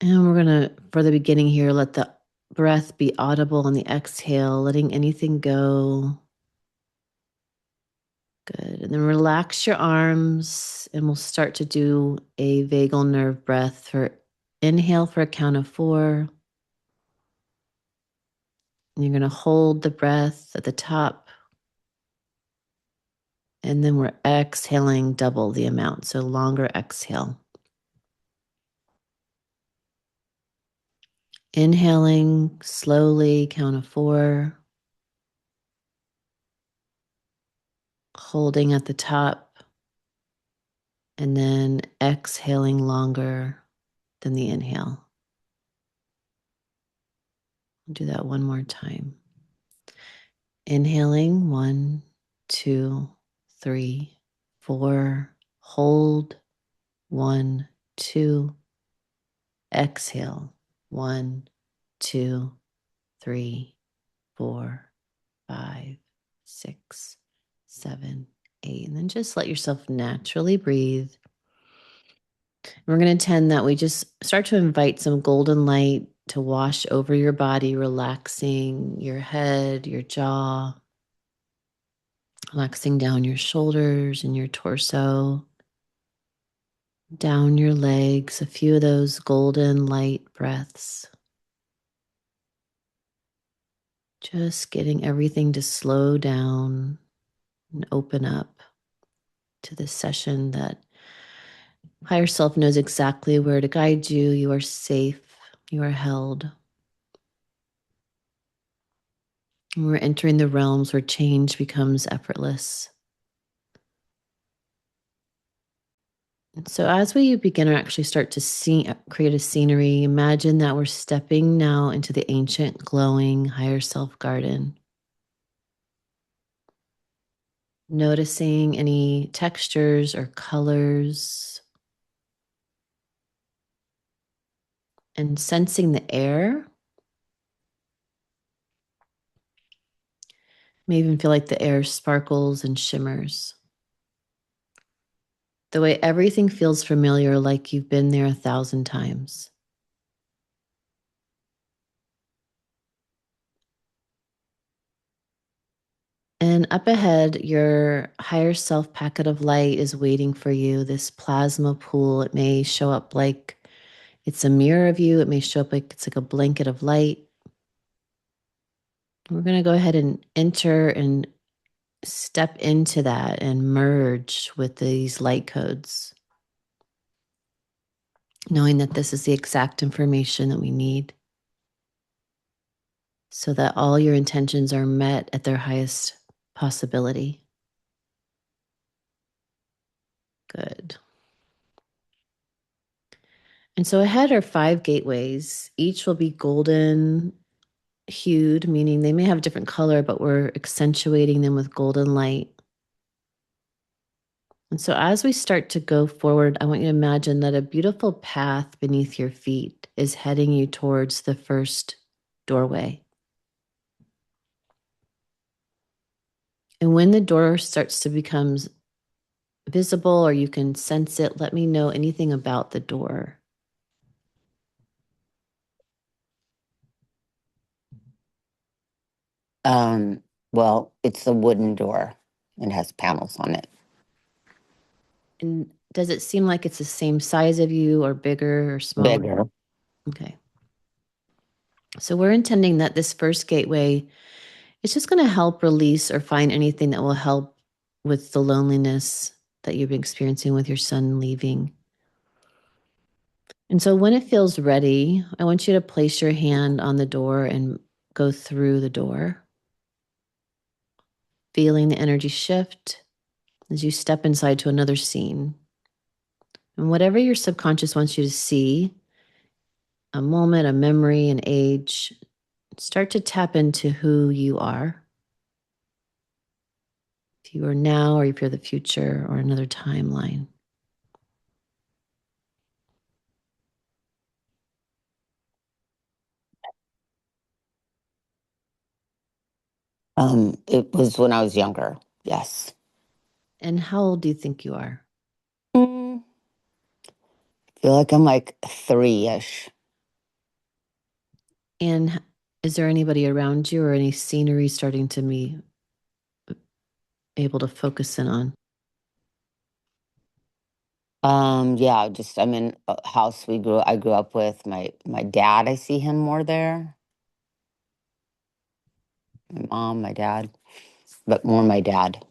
And we're going to, for the beginning here, let the breath be audible on the exhale, letting anything go. Good. And then relax your arms, and we'll start to do a vagal nerve breath for inhale for a count of 4. And you're going to hold the breath at the top. And then we're exhaling double the amount. So longer exhale. Inhaling slowly, count of 4. Holding at the top. And then exhaling longer than the inhale. Do that one more time. Inhaling 1, 2, 3, 4. Hold 1, 2. Exhale 1, 2, 3, 4, 5, 6, 7, 8. And then just let yourself naturally breathe. We're going to intend that we just start to invite some golden light to wash over your body, relaxing your head, your jaw, relaxing down your shoulders and your torso, down your legs, a few of those golden light breaths. Just getting everything to slow down and open up to this session that higher self knows exactly where to guide you. You are safe. You are held. And we're entering the realms where change becomes effortless. And so as we begin to actually start to create a scenery, imagine that we're stepping now into the ancient, glowing higher self garden. Noticing any textures or colors and sensing the air. May even feel like the air sparkles and shimmers. The way everything feels familiar, like you've been there 1,000 times. And up ahead, your higher self packet of light is waiting for you, this plasma pool. It may show up like it's a mirror of you. It may show up like it's like a blanket of light. We're going to go ahead and enter and step into that and merge with these light codes, knowing that this is the exact information that we need so that all your intentions are met at their highest possibility. Good. And so ahead are 5 gateways. Each will be golden hued, meaning they may have a different color, but we're accentuating them with golden light. And so as we start to go forward, I want you to imagine that a beautiful path beneath your feet is heading you towards the first doorway. And when the door starts to become visible or you can sense it, let me know anything about the door. Well, it's a wooden door. It has panels on it. And does it seem like it's the same size of you or bigger or smaller? Bigger. Okay. So we're intending that this first gateway is just going to help release or find anything that will help with the loneliness that you've been experiencing with your son leaving. And so when it feels ready, I want you to place your hand on the door and go through the door, feeling the energy shift as you step inside to another scene. And whatever your subconscious wants you to see, a moment, a memory, an age, start to tap into who you are. If you are now, or if you're the future, or another timeline. It was when I was younger. Yes. And how old do you think you are? I feel like I'm like 3-ish. And is there anybody around you or any scenery starting to be able to focus in on? Yeah, just I'm in a house I grew up with. My dad, I see him more there. My mom, my dad, but more my dad.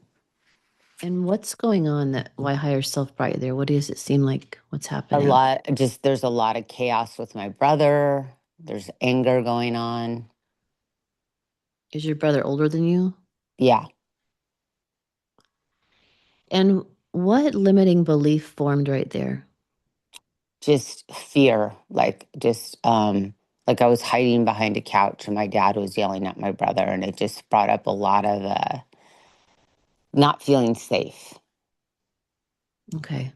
And what's going on that why higher self brought you there? What does it seem like? What's A happening? lot, just there's a lot of chaos with my brother. There's anger going on. Is your brother older than you? Yeah, And what limiting belief formed right there? just fear, like I was hiding behind a couch and my dad was yelling at my brother, and it just brought up a lot of not feeling safe. Okay.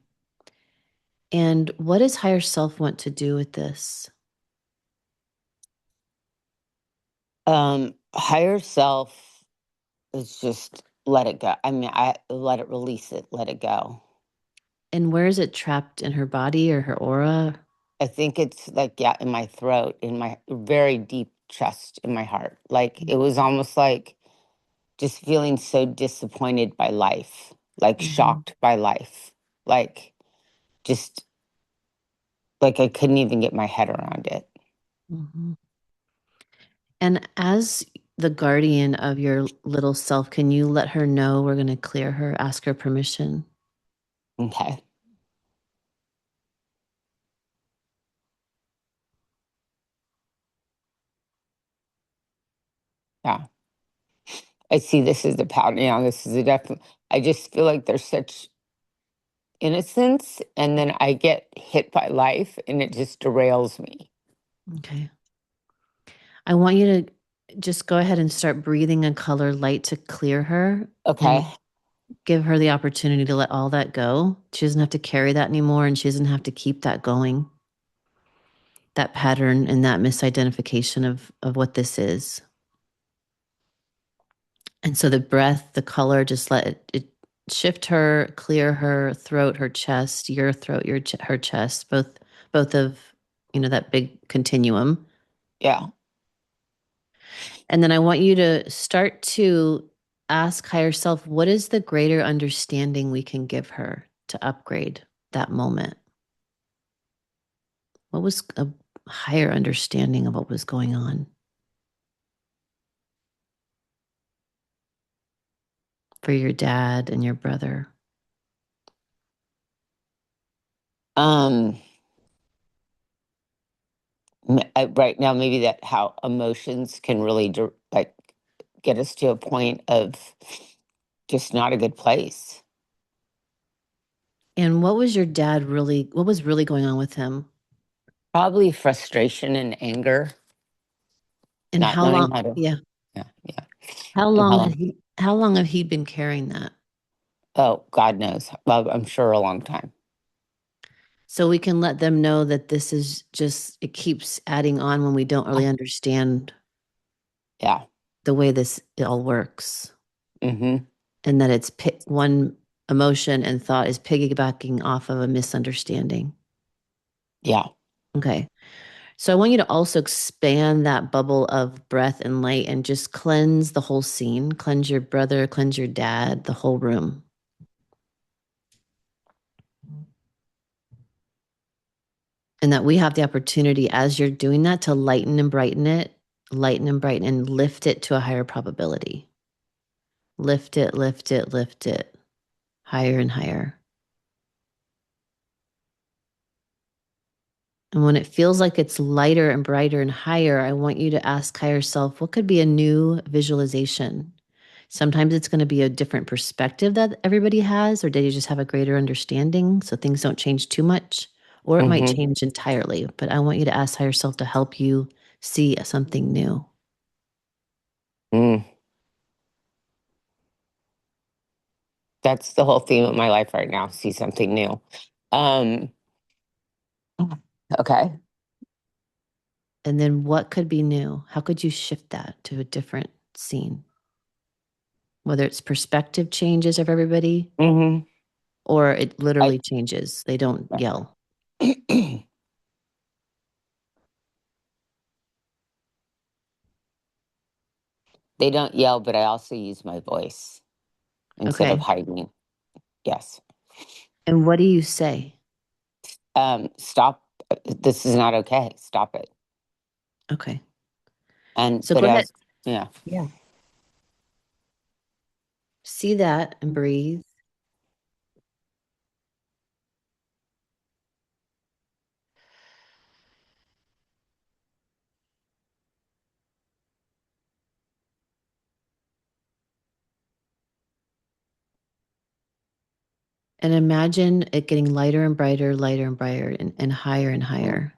And what does higher self want to do with this? Higher self is just let it go. I mean, I let it release it, let it go. And where is it trapped in her body or her aura? I think it's like, yeah, in my throat, in my very deep chest, in my heart. Like it was almost like just feeling so disappointed by life, like Mm-hmm. shocked by life, like just like I couldn't even get my head around it. Mm-hmm. And as the guardian of your little self, can you let her know we're going to clear her, ask her permission? Okay. Yeah. I see this as a pattern. You know, this is a definite. I just feel like there's such innocence, and then I get hit by life, and it just derails me. Okay. I want you to just go ahead and start breathing a color light to clear her Okay. and give her the opportunity to let all that go. She doesn't have to carry that anymore and she doesn't have to keep that going, that pattern and that misidentification of what this is. And so the breath, the color, just let it shift her, clear her throat, her chest, your throat, her chest, both of that big continuum. Yeah. And then I want you to start to ask higher self, what is the greater understanding we can give her to upgrade that moment? What was a higher understanding of what was going on for your dad and your brother? Um. Right now, maybe that how emotions can really like get us to a point of just not a good place. And what was really going on with him? Probably frustration and anger, And not how knowing long, how to. yeah, Yeah, yeah. And how long? how long have he been carrying that? Oh, God knows. Well, I'm sure a long time. So we can let them know that this is just, it keeps adding on when we don't really understand Yeah. the way this it all works. Mm-hmm. And that it's one emotion and thought is piggybacking off of a misunderstanding. Yeah. Okay. So I want you to also expand that bubble of breath and light and just cleanse the whole scene, cleanse your brother, cleanse your dad, the whole room. And that we have the opportunity as you're doing that to lighten and brighten and lift it to a higher probability. Lift it, lift it, lift it higher and higher. And when it feels like it's lighter and brighter and higher, I want you to ask higher self, what could be a new visualization? Sometimes it's going to be a different perspective that everybody has, or did you just have a greater understanding so things don't change too much? Or it might Mm-hmm. change entirely. But I want you to ask higher self to help you see something new. Mm. That's the whole theme of my life right now. See something new. Um. Okay. And then what could be new? How could you shift that to a different scene? Whether it's perspective changes of everybody Mm-hmm. or it I. literally changes. They don't yell. They don't yell, but I also use my voice instead of Okay. hiding. Yes. And what do you say? Stop. This is not okay. Stop it. Okay. And, So but go ahead. as, yeah. Yeah. See that and breathe. And imagine it getting lighter and brighter and higher and Mm. higher.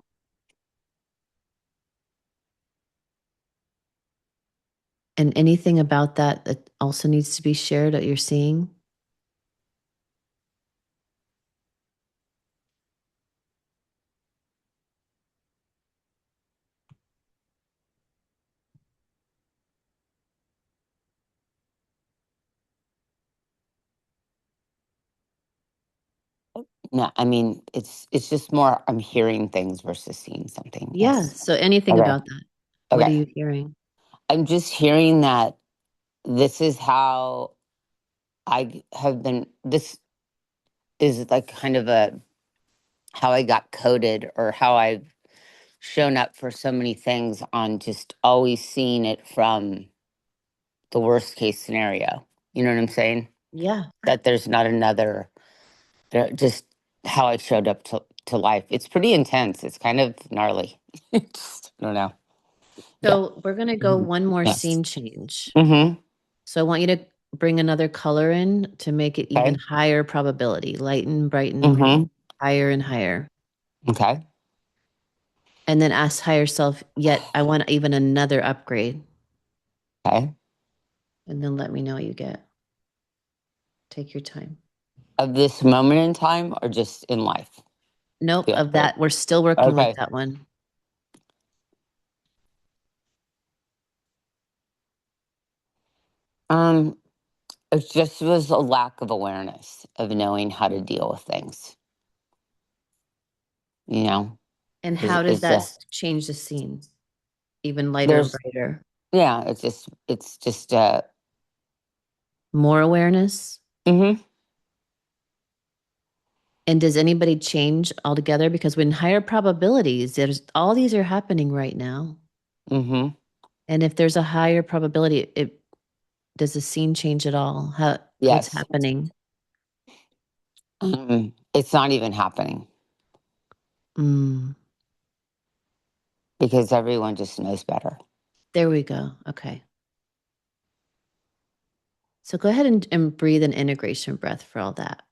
And anything about that that also needs to be shared that you're seeing? No, I mean, it's just more, I'm hearing things versus seeing something. Yeah. Yes. So anything Okay. about that. What are Okay. you hearing? I'm just hearing that this is how have been, this is like kind of a, how I got coded or how I've shown up for so many things on just always seeing it from the worst case scenario. You know what I'm saying? Yeah. That there's not another, just how I showed up to life. It's pretty intense. It's kind of gnarly. Just, I don't know. Yeah. So we're going to go Mhm. one more Yes. scene change. Mm-hmm. So I want you to bring another color in to make it even Okay. higher probability, lighten, brighten, Mm-hmm. higher and higher. Okay. And then ask higher self, yet I want even another upgrade. Okay. And then let me know what you get. Take your time. Of this moment in time or just in life? Nope, The of upgrade. that. We're still working with Okay. that one. Um, it just was a lack of awareness of knowing how to deal with things. You know, And how does is that a change the scene? Even lighter and there's brighter. yeah, it's just More awareness. mm-hmm, And does anybody change altogether? Because when higher probabilities, there's all these are happening right now. mm-hmm. And if there's a higher probability, it does the scene change at all? What's Yes. happening? It's not even happening Mm, because everyone just knows better. there we go. Okay. So go ahead and breathe an integration breath for all that.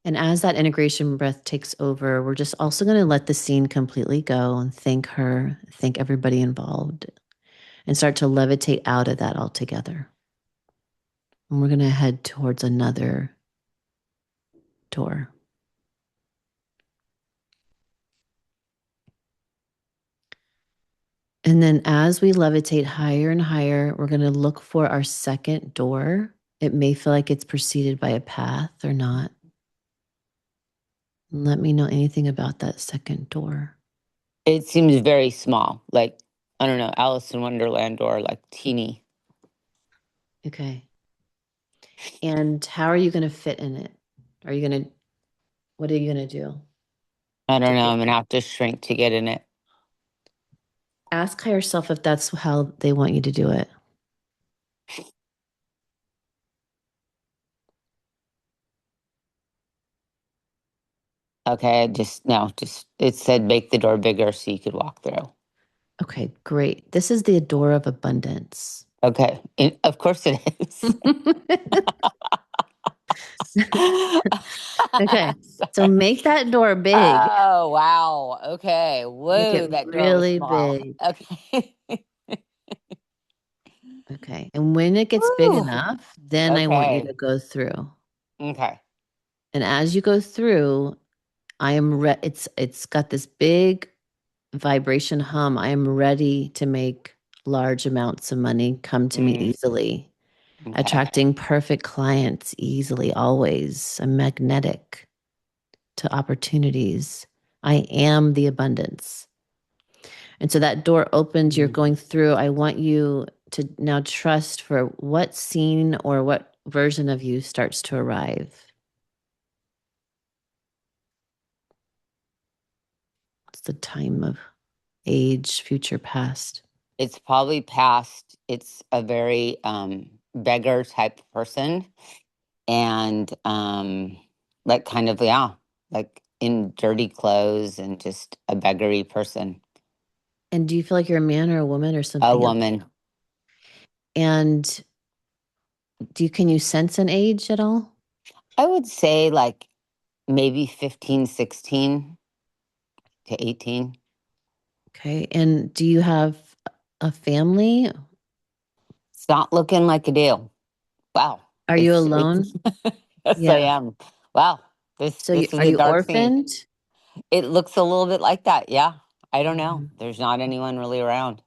And as that integration breath takes over, we're just also going to let the scene completely go and thank her, thank everybody involved, and start to levitate out of that altogether. And we're going to head towards another door. And then as we levitate higher and higher, we're going to look for our second door. It may feel like it's preceded by a path or not. Let me know anything about that second door. It seems very small, like I don't know, Alice in Wonderland or like teeny. Okay. And how are you going to fit in it? Are you going to, what are you going to do I to don't know. fit I'm gonna in? have to shrink to get in it. Ask yourself if that's how they want you to do it. Okay, just no, just it said make the door bigger so you could walk through. Okay, great. This is the door of abundance. Okay, of course it is. Okay. So Sorry. make that door big. Oh wow. Okay. Make Whoa, it that door was really small. big. Okay. Okay. And when it gets big Woo. enough, then I want you Okay. to go through. Okay. And as you go through, it's got this big vibration hum. I am ready to make large amounts of money come to me Mm, easily. Okay. attracting perfect clients easily, always. I'm magnetic to opportunities. I am the abundance. And so that door opens, you're Mhm. going through. I want you to now trust for what scene or what version of you starts to arrive. It's the time of age, future, past. It's probably past. It's a very beggar type person, and like kind of, yeah, like in dirty clothes and just a beggary person. And do you feel like you're a man or a woman or A something else? woman. And can you sense an age at all? I would say like maybe 15, 16 to 18. Okay. And do you have a family? It's not looking like a deal. Wow. Are you It's alone? yes, I Yeah. am. Wow. This So this is are a you dark scene. orphaned? It looks a little bit like that. Yeah. I don't know. Mhm. There's not anyone really around.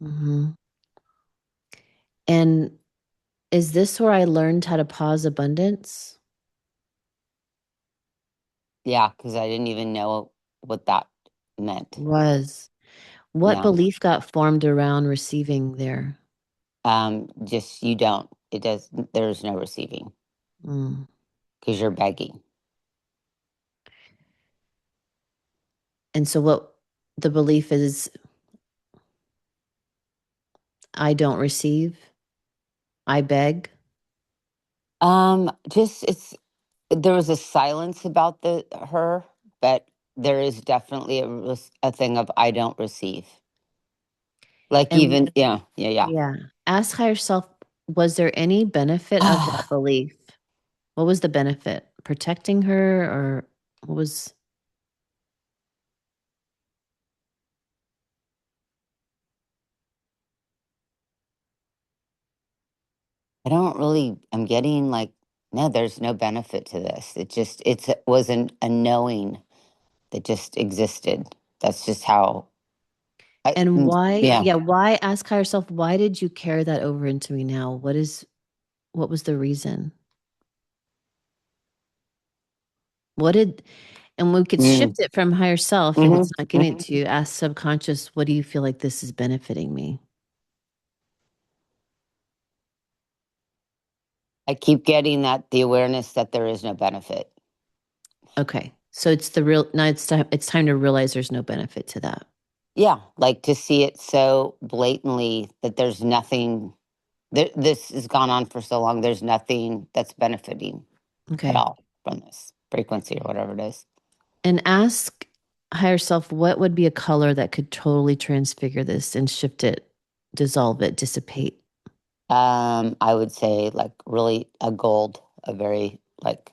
Mhm. And is this where I learned how to pause abundance? Yeah, because I didn't even know what that meant. Was. What Yeah. belief got formed around receiving there? Just you don't. It does. There's no receiving Mm. because you're begging. And so what the belief is, I don't receive, I beg. Just it's there was a silence about her, but there is definitely a thing of I don't receive. Like And even yeah. yeah, ask higher self, was there any benefit of that I belief? What was the benefit? Protecting her or what was don't really. I'm getting like no. There's no benefit to this. It was a knowing that just existed. That's just how. and why, Yeah. yeah, why ask higher self, why did you carry that over into me now? What was the reason? What did, and we could Mm. shift it from higher self if it's Hmm. not giving it Hmm. to you. Ask subconscious, what do you feel like this is benefiting me? I keep getting that the awareness that there is no benefit. Okay. So it's the real, now it's time to realize there's no benefit to that. Yeah, like to see it so blatantly that there's nothing. This has gone on for so long. There's nothing that's benefiting at Okay. all from this frequency or whatever it is. And ask higher self, what would be a color that could totally transfigure this and shift it, dissolve it, dissipate? I would say like really a gold, a very like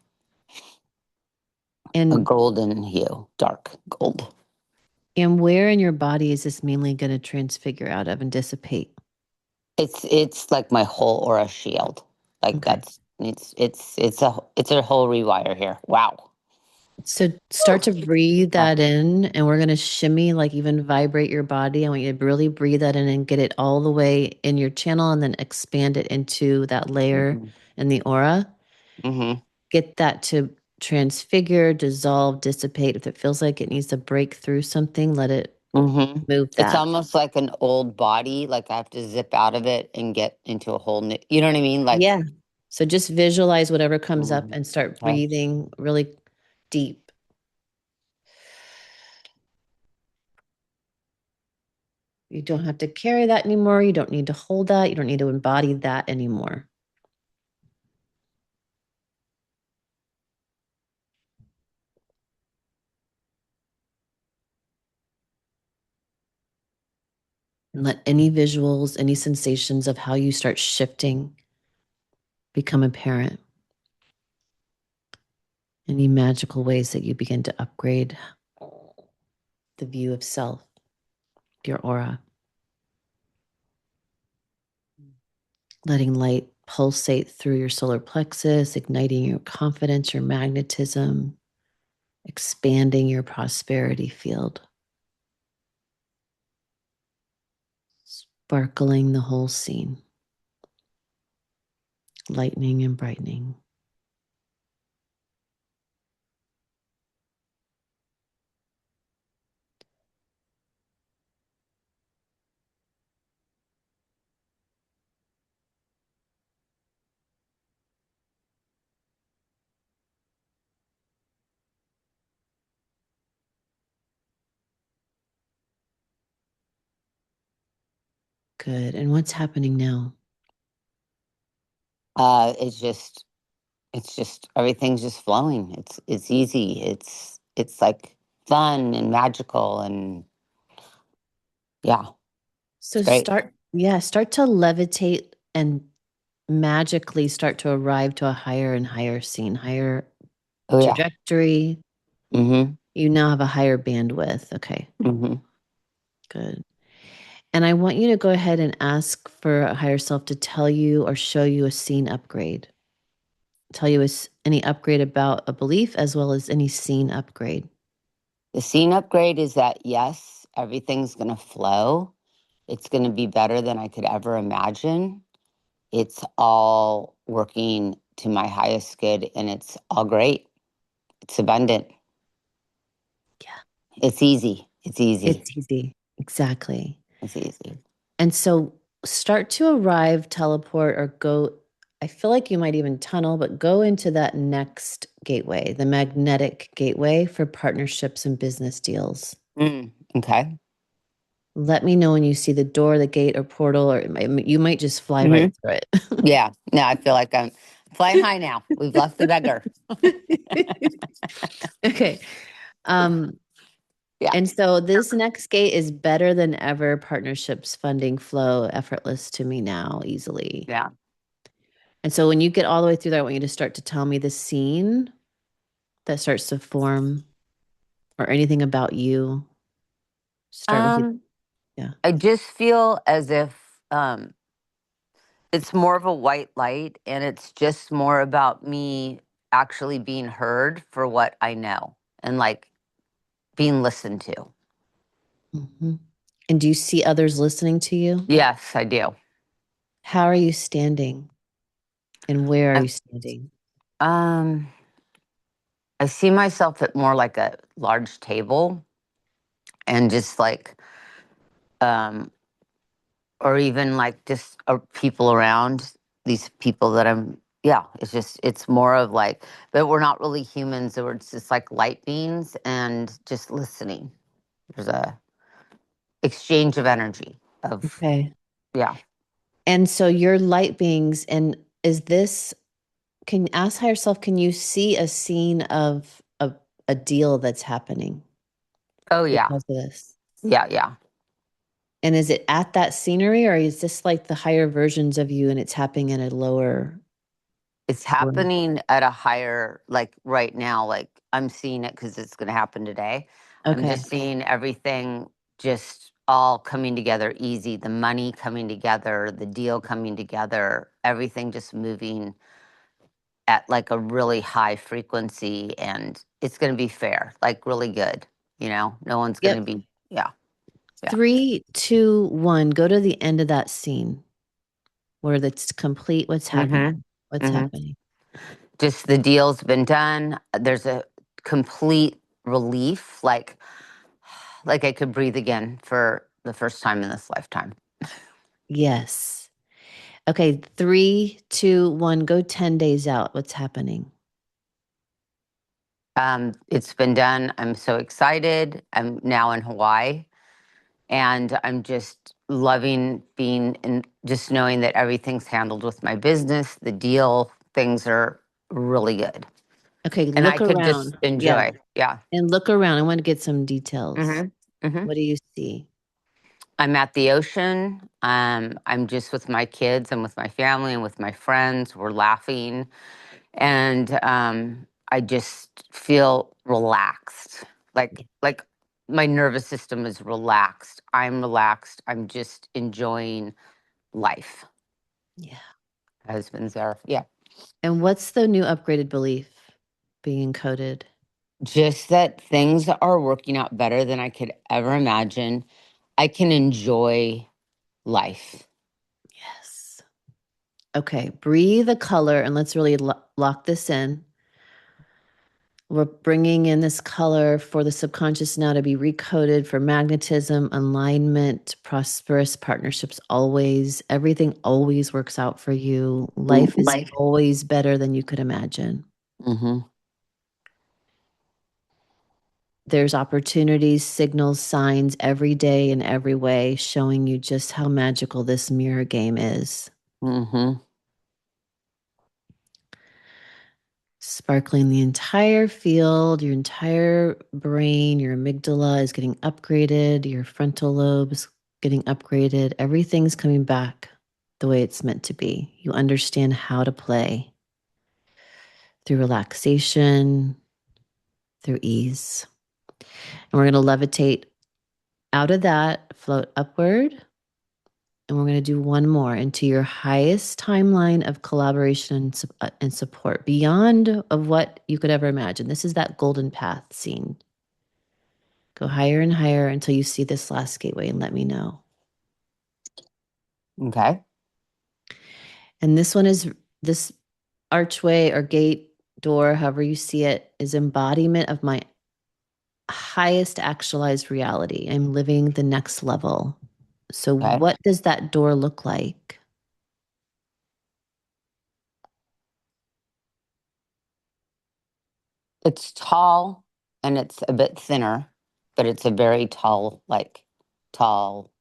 a And golden hue, dark gold. and where in your body is this mainly going to transfigure out of and dissipate? It's like my whole aura shield. Like Okay. that's it's a whole rewire here. Wow. So Whew. start to breathe Uh, that in, and we're going to shimmy, like even vibrate your body. I want you to really breathe that in and get it all the way in your channel and then expand it into that layer mhm. in the aura. Mhm. Get that to transfigure, dissolve, dissipate. If it feels like it needs to break through something, let it Mhm. move It's that. almost like an old body. Like I have to zip out of it and get into a whole new. You know what I mean? Like. Yeah. So just visualize whatever comes up Mhm. and start Okay. breathing really deep. You don't have to carry that anymore. You don't need to hold that. You don't need to embody that anymore. And let any visuals, any sensations of how you start shifting become apparent. Any magical ways that you begin to upgrade the view of self, your aura, letting light pulsate through your solar plexus, igniting your confidence, your magnetism, expanding your prosperity field, sparkling the whole scene. lightening and brightening. Good. And what's happening now? It's just everything's just flowing. It's easy. It's like fun and magical and yeah, So it's great. start to levitate and magically start to arrive to a higher and higher scene, higher Oh yeah. trajectory. Mm-hmm. You now have a higher bandwidth. Okay, Mm-hmm. good. And I want you to go ahead and ask for a higher self to tell you or show you a scene upgrade. Tell you any upgrade about a belief as well as any scene upgrade. The scene upgrade is that yes, everything's gonna flow. It's gonna be better than I could ever imagine. It's all working to my highest good and it's all great. It's abundant. Yeah, It's easy. It's easy. it's easy. Exactly. It's easy. And so start to arrive, teleport, or go. I feel like you might even tunnel, but go into that next gateway, the magnetic gateway for partnerships and business deals. Okay. Let me know when you see the door, the gate, or portal, or you might just fly Hmm. right through Yeah. No, I feel like I'm flying high now. We've left the beggar. it. Okay. Um, Yeah. and so this next gate is better than ever. Partnerships, funding flow, effortless to me now, easily. Yeah. And so when you get all the way through there, I want you to start to tell me the scene that starts to form or anything about you. Start with you. Um, Yeah. I just feel as if um it's more of a white light and it's just more about me actually being heard for what I know and like being listened to. hmm And do you see others listening to you? Yes, I do. How are you standing and where are I, you standing? um, I see myself at more like a large table and just like, um, or even like just people around these people that yeah, it's more of like, but we're not really humans. So it's just like light beings and just listening. There's a exchange of energy of, Okay. yeah. And so you're light beings, and is this, can ask higher self, can you see a scene of a deal that's happening Oh, yeah. because of this? Yeah. Yeah. And is it at that scenery or is this like the higher versions of you and it's happening in a lower It's room? happening at a higher, like right now, like I'm seeing it because it's going to happen today. I'm Okay. just seeing everything just all coming together easy. The money coming together, the deal coming together, everything just moving at like a really high frequency. And it's going to be fair, like really good. No one's going to Yep. be, yeah, yeah. 3, 2, 1. Go to the end of that scene where it's complete. What's Mm-hmm. happening? What's Mm-hmm. happening? Just the deal's been done. There's a complete relief, like I could breathe again for the first time in this lifetime. Yes. Okay. 3, 2, 1. Go 10 days out. What's happening? It's been done. I'm so excited. I'm now in Hawaii, and I'm just loving being in, just knowing that everything's handled with my business, the deal, things are really good, Okay. and I Look could just around. Yeah. enjoy. Yeah. And look around. I want to get some details. Hmm. Hmm. What do you see? I'm at the ocean. I'm just with my kids. I'm with my family and with my friends. We're laughing. And I just feel relaxed, Yeah. like my nervous system is relaxed. I'm relaxed. I'm just enjoying life. Yeah. Husband's there, yeah. And what's the new upgraded belief being encoded? Just that things are working out better than I could ever imagine. I can enjoy life. Yes. Okay, breathe a color and let's really lock this in. We're bringing in this color for the subconscious now to be recoded for magnetism, alignment, prosperous partnerships always. Everything always works out for you. Life is Life. always better than you could imagine. Mm-hmm. There's opportunities, signals, signs every day in every way showing you just how magical this mirror game is. Mm-hmm. Sparkling the entire field, your entire brain, your amygdala is getting upgraded, your frontal lobes getting upgraded. Everything's coming back the way it's meant to be. You understand how to play through relaxation, through ease. And we're going to levitate out of that, float upward. And we're going to do one more into your highest timeline of collaboration and support beyond of what you could ever imagine. This is that golden path scene. Go higher and higher until you see this last gateway and let me know. Okay. And this one is this archway or gate door, however you see it, is embodiment of my highest actualized reality. I'm living the next level. So, Okay. what does that door look like? It's tall and it's a bit thinner, but it's a very tall, like tall.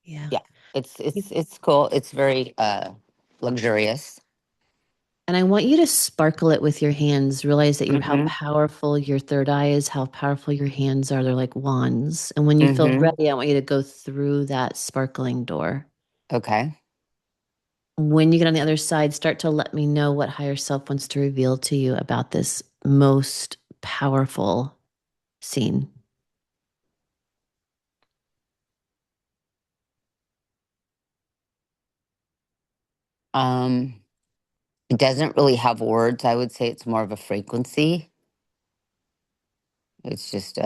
Yeah. Yeah. It's cool. It's very luxurious. And I want you to sparkle it with your hands. Realize that you're how Mm-hmm. powerful your third eye is, how powerful your hands are. They're like wands. And when you feel Mm-hmm. ready, I want you to go through that sparkling door. Okay. When you get on the other side, start to let me know what higher self wants to reveal to you about this most powerful scene. Um, it doesn't really have words. I would say it's more of a frequency. It's just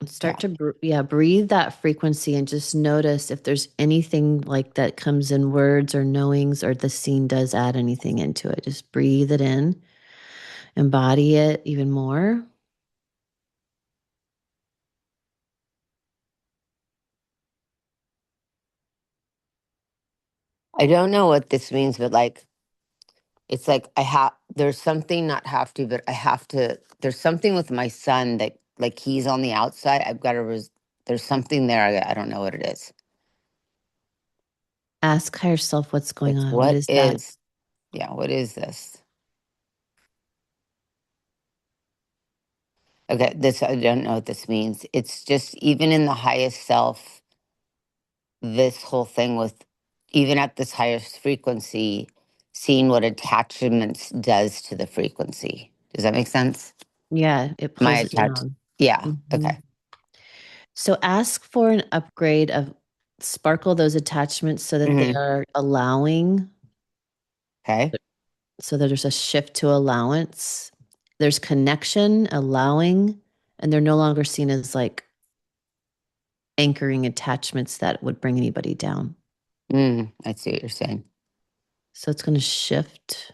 Start yeah. to, yeah, breathe that frequency and just notice if there's anything like that comes in words or knowings or the scene does add anything into it. Just breathe it in, embody it even more. I don't know what this means, but like it's like I have there's something not have to, but I have to there's something with my son that like he's on the outside. I've got to there's something there. I don't know what it is. Ask higher self what's going It's on. What what is that? is yeah, what is this? Okay, this I don't know what this means. It's just even in the highest self, this whole thing with even at this highest frequency, seeing what attachments does to the frequency. Does that make sense? Yeah, it My pulls it attach down. yeah, Mhm. okay. So ask for an upgrade of sparkle those attachments so that they Hmm. are allowing, Okay. so that there's a shift to allowance. There's connection, allowing, and they're no longer seen as like anchoring attachments that would bring anybody down. I see what you're saying. So it's going to shift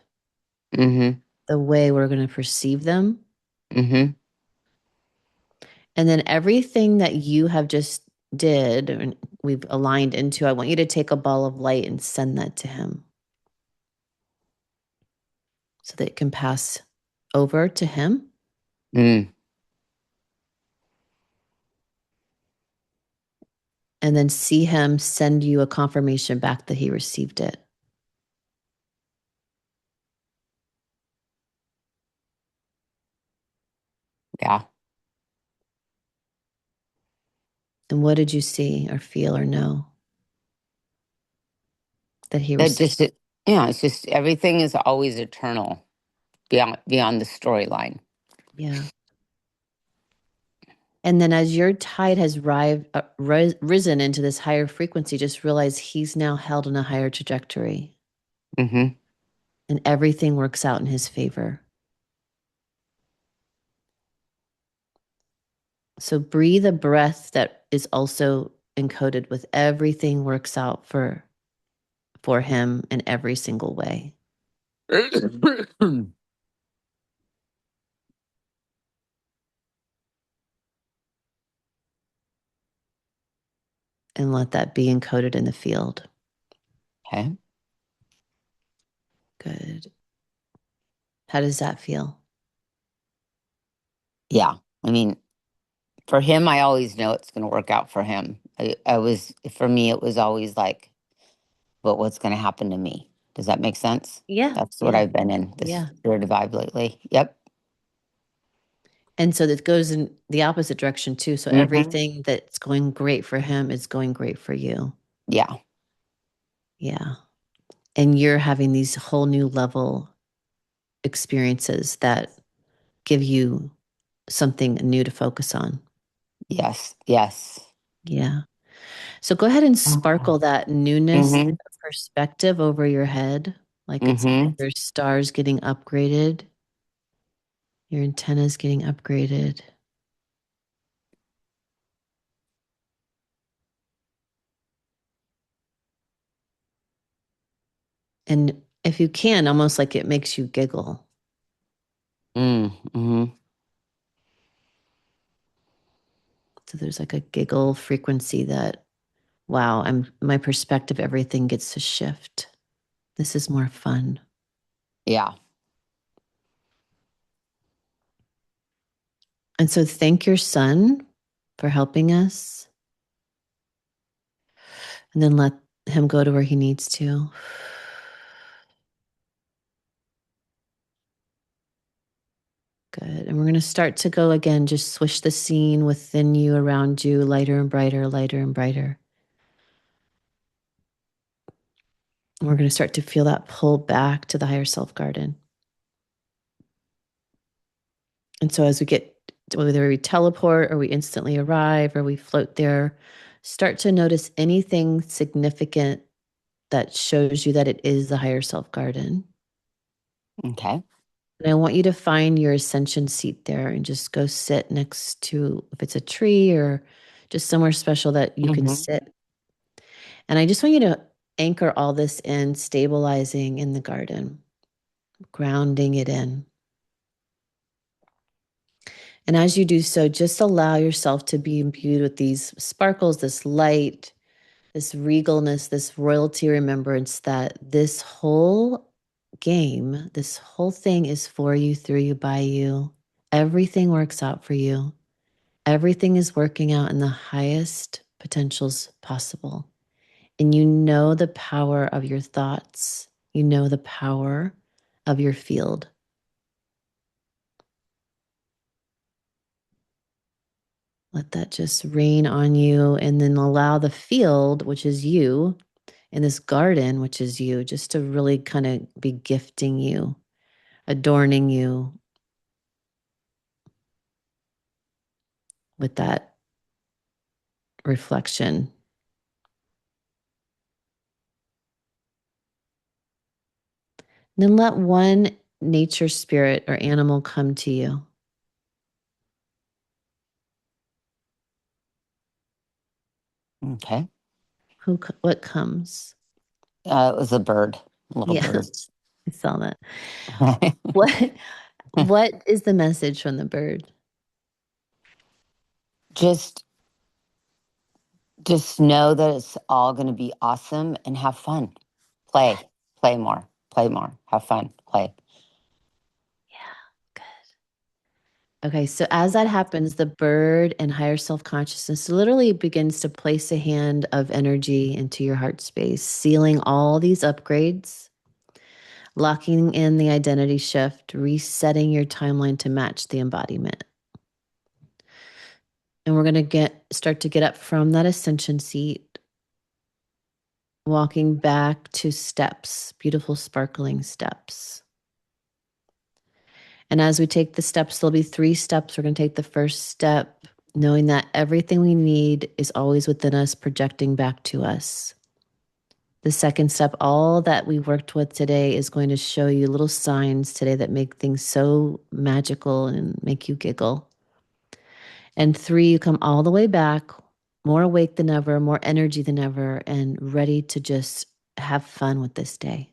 Mm-hmm. the way we're going to perceive them. Mm-hmm. And then everything that you have just did and we've aligned into, I want you to take a ball of light and send that to him so that it can pass over to him. Mm. And then see him send you a confirmation back that he received it. Yeah. And what did you see or feel or know that he That received? just yeah, it's just everything is always eternal beyond the storyline. Yeah. And then as your tide has risen into this higher frequency, just realize he's now held in a higher trajectory Mm-hmm. and everything works out in his favor. So breathe a breath that is also encoded with everything works out for him in every single way. And let that be encoded in the field. Okay. Good. How does that feel? Yeah. I mean, for him, I always know it's going to work out for him. For me, it was always like, but what's going to happen to me? Does that make sense? Yeah. That's what Yeah. I've been in this Yeah. spirit vibe lately. Yep. And so that goes in the opposite direction too. So Hmm. everything that's going great for him is going great for you. Yeah. Yeah. And you're having these whole new level experiences that give you something new to focus on. Yes. Yes. Yeah. So go ahead and sparkle that newness Mm-hmm. perspective over your head, like it's Mm-hmm. your stars getting upgraded, your antennas getting upgraded. And if you can, almost like it makes you giggle. Mm-hmm. So there's like a giggle frequency that, wow, my perspective, everything gets to shift. This is more fun. Yeah. And so thank your son for helping us. And then let him go to where he needs to. Good. And we're going to start to go again, just swish the scene within you, around you, lighter and brighter, lighter and brighter. And we're going to start to feel that pull back to the higher self garden. And so as we get, whether we teleport or we instantly arrive or we float there, start to notice anything significant that shows you that it is the higher self garden. Okay. And I want you to find your ascension seat there and just go sit next to, if it's a tree or just somewhere special that you can Mm-hmm. sit. And I just want you to anchor all this in, stabilizing in the garden, grounding it in. And as you do so, just allow yourself to be imbued with these sparkles, this light, this regalness, this royalty remembrance that this whole game, this whole thing is for you, through you, by you. Everything works out for you. Everything is working out in the highest potentials possible. And you know the power of your thoughts. You know the power of your field. Let that just rain on you and then allow the field, which is you, and this garden, which is you, just to really kind of be gifting you, adorning you with that reflection. And then let one nature spirit or animal come to you. Okay. What comes? It was a bird, a little Yeah, bird. I saw that. What what is the message from the bird? just just know that it's all going to be awesome and have fun. Yeah, Play more, play more, have fun, play. yeah. Okay, so as that happens, the bird and higher self consciousness literally begins to place a hand of energy into your heart space, sealing all these upgrades, locking in the identity shift, resetting your timeline to match the embodiment. And we're going to start to get up from that ascension seat, walking back to steps, beautiful sparkling steps. And as we take the steps, there'll be 3 steps. We're going to take the first step, knowing that everything we need is always within us, projecting back to us. The second step, all that we worked with today, is going to show you little signs today that make things so magical and make you giggle. And 3, you come all the way back, more awake than ever, more energy than ever, and ready to just have fun with this day.